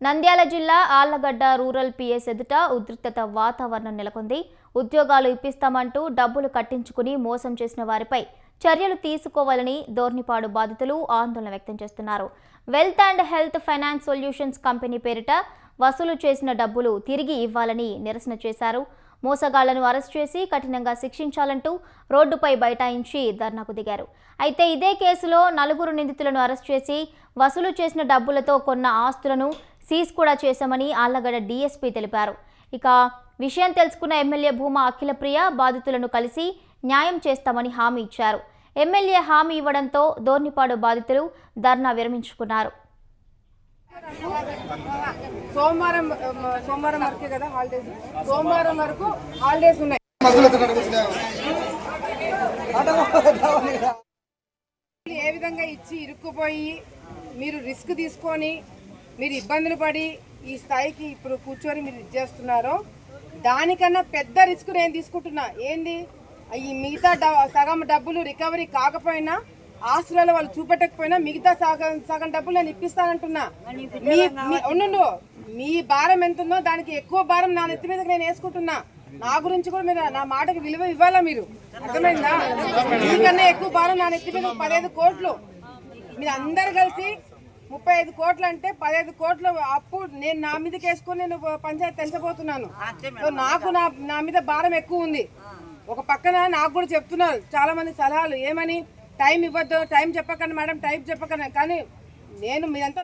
నంద్యాల జిల్లా Allagadda rural PS ఎదుట ఉద్రిక్తత వాతావరణం నెలకొంది. ఉద్యోగాలు ఇప్పిస్తామంటూ డబ్బులు కట్టించుకుని మోసం చేసిన వారిపై చర్యలు తీసుకోవాలని దోర్నిపాడు బాధితులు ఆందోళన వ్యక్తం చేస్తున్నారు. Wealth and health finance solutions company పేరిట వసూలు చేసిన డబ్బులు తిరిగి ఇవ్వాలని నిరసన చేశారు. మోసగాళ్లను అరెస్ట్ చేసి కఠినంగా శిక్షించాలంటూ రోడ్డుపై బైఠాయించి ధర్నాకు దిగారు. అయితే ఇదే కేసులో 4 నిందితులను అరెస్ట్ చేసి వసూలు చేసిన డబ్బులతో కొన్న ఆస్తులను సీజ్ కూడా చేశామని ఆళ్లగడ్డ డీఎస్పీ తెలిపారు. ఇక విషయం తెలుసుకున్న ఎమ్మెల్యే భూమా అఖిలప్రియ బాధితులను కలిసి న్యాయం చేస్తామని హామీ ఇచ్చారు. ఎమ్మెల్యే హామీ ఇవ్వడంతో దోర్నిపాడు బాధితులు ధర్నా విరమించుకున్నారు. సోమవారం వరకే కదా హాలిడేస్, సోమవారం వరకు హాలిడేస్ ఉన్నాయి. ఏ విధంగా ఇచ్చి ఇరుక్కుపోయి మీరు రిస్క్ తీసుకొని మీరు ఇబ్బందులు పడి ఈ స్థాయికి ఇప్పుడు కూర్చొని మీరు ఇచ్చేస్తున్నారో దానికన్నా పెద్ద రిస్క్ నేను తీసుకుంటున్నా. ఏంది, ఈ మిగతా సగం డబ్బులు రికవరీ కాకపోయినా ఆస్తులలో వాళ్ళు చూపెట్టకపోయినా మిగతా సగం డబ్బులు నేను ఇప్పిస్తానంటున్నా. మీ భారం ఎంత ఉందో దానికి ఎక్కువ భారం నా నెత్తి మీదకి నేను వేసుకుంటున్నా. నా గురించి కూడా మీరు నా మాటకి విలువ ఇవ్వాలా, మీరు అర్థమైందా? మీకన్నా ఎక్కువ భారం నా నెత్తి మీద 15 కోట్లు. మీరు అందరు కలిసి 35 కోట్లు అంటే 15 కోట్ల అప్పు నేను నా మీదకి వేసుకొని నేను పంచాయతీ పెంచబోతున్నాను. నాకు నా మీద భారం ఎక్కువ ఉంది. ఒక పక్కన నాకు కూడా చెప్తున్నారు చాలా మంది సలహాలు, ఏమని టైం ఇవ్వద్దు, టైం చెప్పకండి మేడం, టైం చెప్పకండి. కానీ నేను మీరంతా